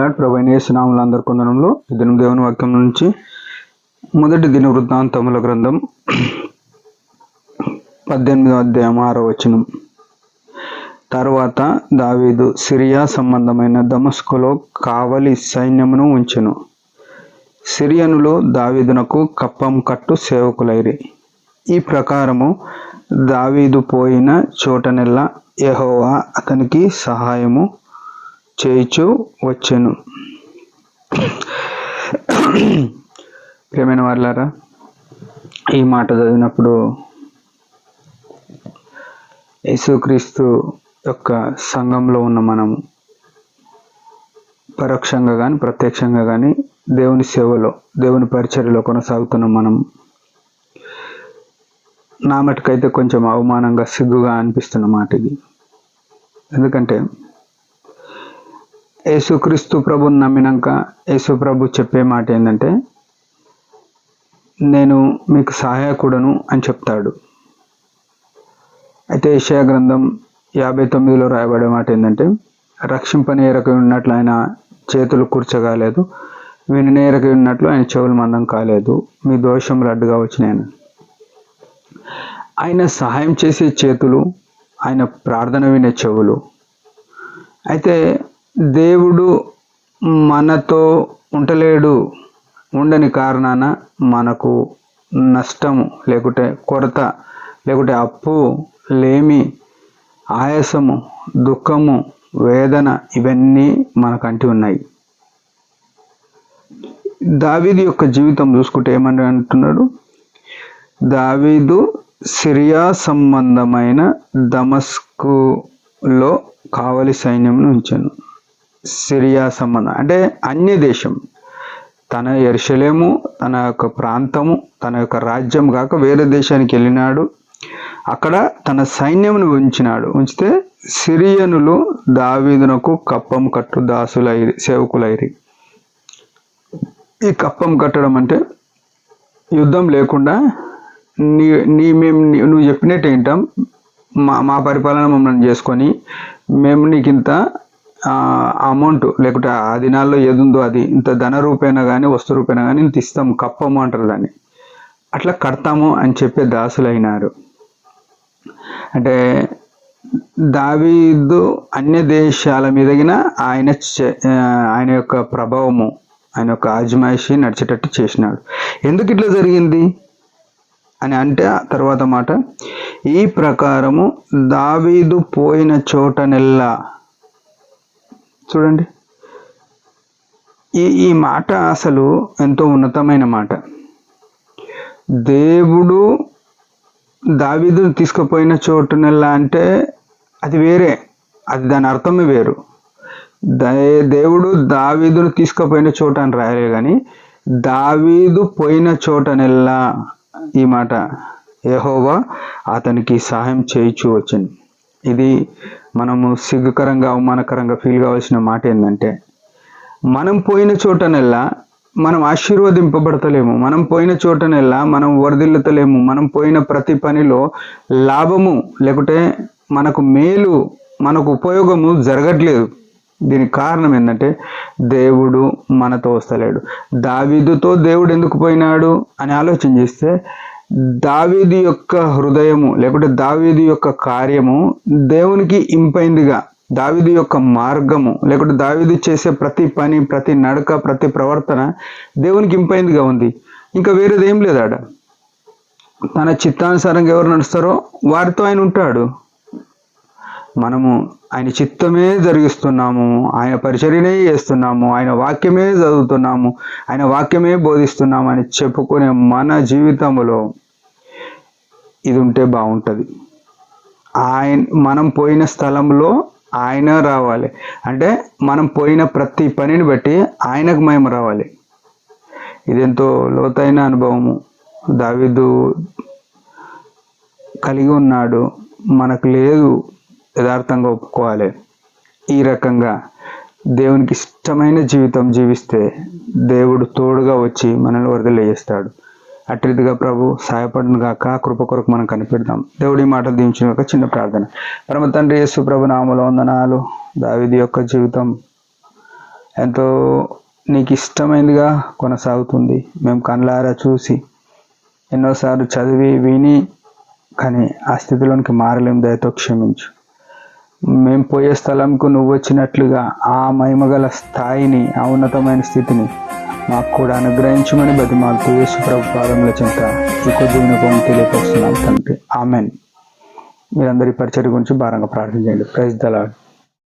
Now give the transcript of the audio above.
Lord. ప్రభువైన యేసు నామములో అందరి కొందనంలో ఈ దినం దేవుని వాక్యం నుంచి మొదటి దిన వృత్తాంతముల గ్రంథం 18వ అధ్యాయం 6వ వచనం. తర్వాత దావీదు సిరియా సంబంధమైన దమస్కులో కావలి సైన్యమును ఉంచెను. సిరియనులో దావీదునకు కప్పం కట్టు సేవకులైరి. ఈ ప్రకారము దావీదు పోయిన చోటనెల్లా యెహోవా అతనికి సహాయము చేయిచు వచ్చెను. ప్రియమైన వారులారా, ఈ మాట చదివినప్పుడు యేసుక్రీస్తు యొక్క సంఘంలో ఉన్న మనము పరోక్షంగా కానీ ప్రత్యక్షంగా కానీ దేవుని సేవలో దేవుని పరిచర్యలో కొనసాగుతున్న మనం నా మటుకైతే కొంచెం అవమానంగా సిగ్గుగా అనిపిస్తున్న మాట ఇది. ఎందుకంటే యేసుక్రీస్తు ప్రభుని నమ్మినాక యేసు ప్రభు చెప్పే మాట ఏంటంటే, నేను మీకు సహాయకుడను అని చెప్తాడు. అయితే యెషయా గ్రంథం 59లో రాయబడే మాట ఏంటంటే, రక్షింపనేరక ఉన్నట్లు ఆయన చేతులు కూర్చోగాలేదు, విననేరక ఉన్నట్లు ఆయన చెవులు మందం కాలేదు, మీ దోషములు అడ్డుగా వచ్చినాయని. ఆయన సహాయం చేసే చేతులు, ఆయన ప్రార్థన వినే చెవులు. అయితే దేవుడు మనతో ఉండలేడు, ఉండని కారణాన మనకు నష్టము లేకుంటే కొరత లేకుంటే అప్పు, లేమి, ఆయాసము, దుఃఖము, వేదన ఇవన్నీ మనకంటి ఉన్నాయి. దావీదు యొక్క జీవితం చూసుకుంటే ఏమని అంటున్నాడు? దావీదు సిరియా సంబంధమైన దమస్కులో కావలి సైన్యం ఉంచెను. సిరియా సంబంధం అంటే అన్య దేశం. తన యెరూషలేము, తన యొక్క ప్రాంతము, తన యొక్క రాజ్యం కాక వేరే దేశానికి వెళ్ళినాడు. అక్కడ తన సైన్యమును ఉంచినాడు. ఉంచితే సిరియనులు దావీదునకు కప్పం కట్టు దాసులైరి, సేవకులైరి. ఈ కప్పం కట్టడం అంటే యుద్ధం లేకుండా నువ్వు చెప్పినట్టు ఏంటాం, మా పరిపాలన మమ్మల్ని చేసుకొని మేము నీకు ఇంత అమౌంట్ లేకుంటే ఆ దినాల్లో ఏదుందో అది ఇంత ధన రూపేనా కానీ వస్తు రూపేనా కానీ ఇంత ఇస్తాం, కప్పము అంటారు దాన్ని, అట్లా కడతాము అని చెప్పే దాసులైనారు. అంటే దావీదు అన్య దేశాల మీదగిన ఆయన యొక్క ప్రభావము, ఆయన యొక్క ఆజమాయిషి నడిచేటట్టు చేసినాడు. ఎందుకు ఇట్లా జరిగింది అని అంటే తర్వాత మాట, ఈ ప్రకారము దావీదు పోయిన చోటనెల్లా. చూడండి, ఈ మాట అసలు ఎంతో ఉన్నతమైన మాట. దేవుడు దావీదును తీసుకుపోయిన చోటునెల్లా అంటే అది వేరే, అది దాని అర్థమే వేరు. దేవుడు దావీదును తీసుకుపోయిన చోట అని రాయలే కానీ దావీదు పోయిన చోటనెల్లా ఈ మాట యెహోవా అతనికి సహాయం చేయించు వచ్చింది. ఇది మనము సిగ్గుకరంగా అవమానకరంగా ఫీల్ కావాల్సిన మాట ఏంటంటే, మనం పోయిన చోటనెల్లా మనం ఆశీర్వదింపబడతలేము, మనం పోయిన చోటనెల్లా మనం వర్ధిల్లుతలేము, మనం పోయిన ప్రతి పనిలో లాభము లేకుంటే మనకు మేలు, మనకు ఉపయోగము జరగట్లేదు. దీనికి కారణం ఏంటంటే దేవుడు మనతో వస్తలేడు. దావీదుతో దేవుడు ఎందుకు పోయినాడు అని ఆలోచన చేస్తే, దావీదు యొక్క హృదయము లేకుంటే దావీదు యొక్క కార్యము దేవునికి ఇంపైందిగా, దావీదు యొక్క మార్గము లేకుంటే దావీదు చేసే ప్రతి పని, ప్రతి నడక, ప్రతి ప్రవర్తన దేవునికి ఇంపైందిగా ఉంది. ఇంకా వేరేది ఏం లేదు ఆడ. తన చిత్తానుసారంగా ఎవరు నడుస్తారో వారితో ఆయన ఉంటాడు. మనము ఆయన చిత్తమే జరిగిస్తున్నాము, ఆయన పరిచర్యనే చేస్తున్నాము, ఆయన వాక్యమే చదువుతున్నాము, ఆయన వాక్యమే బోధిస్తున్నాము అని చెప్పుకునే మన జీవితంలో ఇది ఉంటే బాగుంటుంది. మనం పోయిన స్థలంలో ఆయన రావాలి. అంటే మనం పోయిన ప్రతి పనిని బట్టి ఆయనకు మహిమ రావాలి. ఇదెంతో లోతైన అనుభవము దావీదు కలిగి ఉన్నాడు, మనకు లేదు. యథార్థంగా ఒప్పుకోవాలి. ఈ రకంగా దేవునికి ఇష్టమైన జీవితం జీవిస్తే దేవుడు తోడుగా వచ్చి మనల్ని వదిలేస్తాడు. అట్టిదిగా ప్రభు సహాయపడును గాక. కృప కొరకు మనం కనిపెడదాం. దేవుడి మాటలు దీవించిన ఒక చిన్న ప్రార్థన. పరమ తండ్రి యేసు ప్రభు నామములో వందనాలు. దావీదు యొక్క జీవితం ఎంతో నీకు ఇష్టమైనదిగా కొనసాగుతుంది. మేము కళ్ళారా చూసి ఎన్నోసార్లు చదివి విని కానీ ఆ స్థితిలోనికి మారలేం. దయతో క్షమించు. మేము పోయే స్థలంకు నువ్వు వచ్చినట్లుగా ఆ మహిమగల స్థాయిని, ఆ ఉన్నతమైన స్థితిని మాకు కూడా అనుగ్రహించమని బతిమాలుతూ యేసు ప్రభు పాదముల చెంత ఈ కొద్ది వినపం తెలియపరుస్తున్నాం తండ్రి. ఆమెన్. మీరందరి పరిచర్య గురించి భారంగా ప్రార్థన చేయండి. Praise the lord.